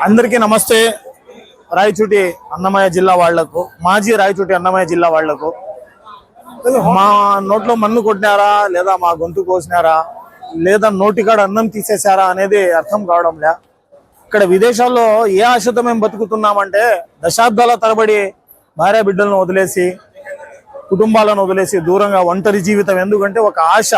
అందరికీ నమస్తే. రాయచోటి అన్నమయ్య జిల్లా వాళ్లకు, మాజీ రాయచోటి అన్నమయ్య జిల్లా వాళ్లకు మా నోట్లో మన్ను కొట్టినారా లేదా మా గొంతు కోసినారా లేదా నోటికాడ అన్నం తీసేశారా అనేది అర్థం కావడంలే. ఇక్కడ విదేశాల్లో ఏ ఆశతో మేము బతుకుతున్నామంటే దశాబ్దాల తరబడి భార్య బిడ్డలను వదిలేసి కుటుంబాలను వదిలేసి దూరంగా ఒంటరి జీవితం. ఎందుకంటే ఒక ఆశ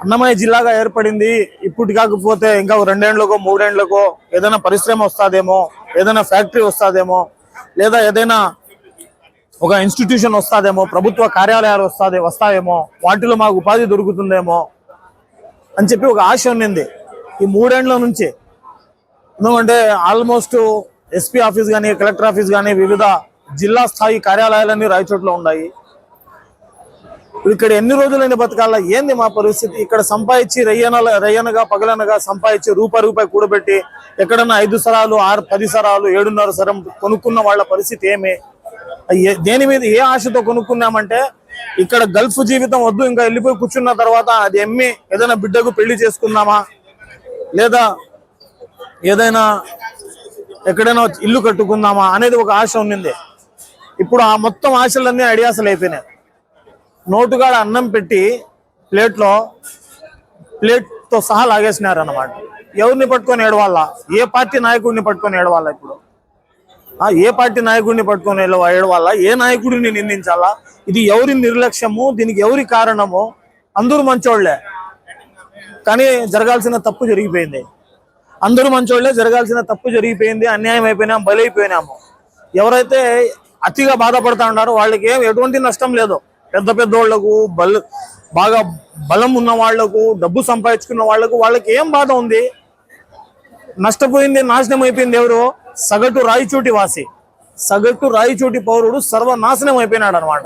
అన్నమయ్య జిల్లాగా ఏర్పడింది. ఇప్పుడు కాకపోతే ఇంకా 2 ఏళ్లకో 3 ఏళ్లకో ఏదైనా పరిశ్రమ వస్తాదేమో, ఏదైనా ఫ్యాక్టరీ వస్తాదేమో, లేదా ఏదైనా ఒక ఇన్స్టిట్యూషన్ వస్తాదేమో, ప్రభుత్వ కార్యాలయాలు వస్తాయేమో, వాటిలో మాకు ఉపాధి దొరుకుతుందేమో అని చెప్పి ఒక ఆశ ఉన్నింది ఈ 3 ఏళ్ల నుంచి. ఎందుకంటే ఆల్మోస్ట్ ఎస్పీ ఆఫీస్ కానీ, కలెక్టర్ ఆఫీస్ కానీ, వివిధ జిల్లా స్థాయి కార్యాలయాలన్నీ రాయచోట్లో ఉన్నాయి. ఇక్కడ ఎన్ని రోజులైన బతకాల ఏంది మా పరిస్థితి? ఇక్కడ సంపాదించి రయ్యనగా పగలనగా సంపాదించి రూపాయి కూడబెట్టి ఎక్కడన్నా 5 సరాలు 10 సరాలు 7.5 సరం కొనుక్కున్న వాళ్ళ పరిస్థితి ఏమి? దేని మీద ఏ ఆశతో కొనుక్కున్నామంటే ఇక్కడ గల్ఫ్ జీవితం వద్దు, ఇంకా వెళ్ళిపోయి కూర్చున్న తర్వాత అది ఎమ్మి ఏదైనా బిడ్డకు పెళ్లి చేసుకుందామా, లేదా ఏదైనా ఎక్కడైనా ఇల్లు కట్టుకుందామా అనేది ఒక ఆశ ఉన్నింది. ఇప్పుడు ఆ మొత్తం ఆశలన్నీ ఐడియాసలు అయిపోయినాయి. నోటుగాడ అన్నం పెట్టి ప్లేట్తో సహా లాగేసినారు అన్నమాట. ఎవరిని పట్టుకొని ఏడవాళ్ళ? ఏ పార్టీ నాయకుడిని పట్టుకొని ఏడవాళ్ళ? ఇప్పుడు ఏ పార్టీ నాయకుడిని పట్టుకొని ఏడవాళ్ళ? ఏ నాయకుడిని నిందించాలా? ఇది ఎవరి నిర్లక్ష్యము? దీనికి ఎవరి కారణము? అందరూ మంచోళ్లే, కానీ జరగాల్సిన తప్పు జరిగిపోయింది. అందరూ మంచోళ్లే, జరగాల్సిన తప్పు జరిగిపోయింది. అన్యాయం అయిపోయినాము, బలైపోయినాము. ఎవరైతే అతిగా బాధపడతా ఉన్నారో వాళ్ళకి ఎటువంటి నష్టం లేదు. పెద్దోళ్లకు, బాగా బలం ఉన్న వాళ్లకు, డబ్బు సంపాదించుకున్న వాళ్ళకి ఏం బాధ ఉంది? నష్టపోయింది, నాశనం అయిపోయింది ఎవరు? సగటు రాయచోటి వాసి, సగటు రాయచోటి పౌరుడు సర్వనాశనం అయిపోయినాడు అనమాట.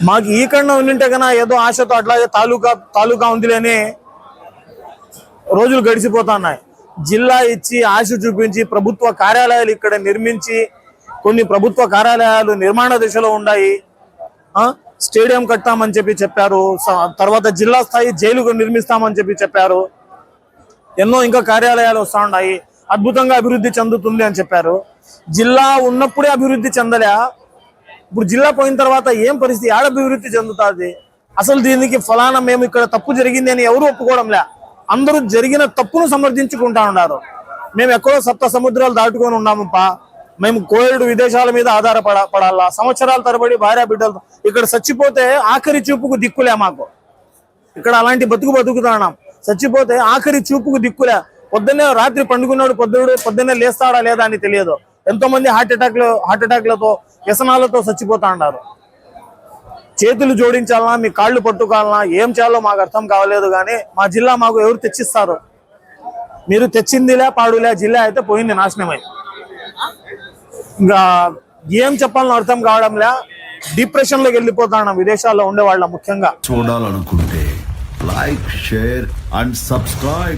మాకు ఈ కన్నా ఉండింటే కన్నా ఏదో ఆశతో అట్లాగే తాలూకా ఉందిలేని రోజులు గడిచిపోతున్నాయి. జిల్లా ఇచ్చి ఆశ చూపించి ప్రభుత్వ కార్యాలయాలు ఇక్కడ నిర్మించి, కొన్ని ప్రభుత్వ కార్యాలయాలు నిర్మాణ దశలో ఉన్నాయి. స్టేడియం కట్టామని చెప్పారు. తర్వాత జిల్లా స్థాయి జైలు నిర్మిస్తామని చెప్పారు. ఎన్నో ఇంకా కార్యాలయాలు వస్తూ ఉన్నాయి. అద్భుతంగా అభివృద్ధి చెందుతుంది అని చెప్పారు. జిల్లా ఉన్నప్పుడే అభివృద్ధి చెందలే. ఇప్పుడు జిల్లా పోయిన తర్వాత ఏం పరిస్థితి? ఆడ అభివృద్ధి చెందుతుంది? అసలు దీనికి ఫలానా మేము ఇక్కడ తప్పు జరిగింది అని ఎవరు ఒప్పుకోవడంలే. అందరూ జరిగిన తప్పును సమర్థించుకుంటా ఉన్నారు. మేము ఎక్కడో 7 సముద్రాలు దాటుకొని ఉన్నాముపా, మేము కోవిడ్ విదేశాల మీద ఆధారపడాలా, సంవత్సరాల తరబడి భార్య బిడ్డలతో ఇక్కడ చచ్చిపోతే ఆఖరి చూపుకు దిక్కులే మాకు. ఇక్కడ అలాంటి బతుకుతున్నాం. చచ్చిపోతే ఆఖరి చూపుకు దిక్కులే. పొద్దున్నే రాత్రి పండుకున్నాడు, పొద్దున్నే లేస్తాడా లేదా అని తెలియదు. ఎంతో మంది హార్ట్ అటాక్లతో వ్యసనాలతో చచ్చిపోతా ఉన్నారు. చేతులు జోడించాలన్నా, మీ కాళ్ళు పట్టుకోవాలన్నా, ఏం చేయాలో మాకు అర్థం కావలేదు. కానీ మా జిల్లా మాకు ఎవరు తెచ్చిస్తారు? మీరు తెచ్చిందిలే పాడులే. జిల్లా అయితే పోయింది, నాశనమై. ఇంకా ఏం చెప్పాలని అర్థం కావడంలే. డిప్రెషన్ లోకి వెళ్ళిపోతాం విదేశాల్లో ఉండేవాళ్ళ. ముఖ్యంగా చూడాలనుకుంటే లైక్, షేర్ అండ్ సబ్స్క్రైబ్.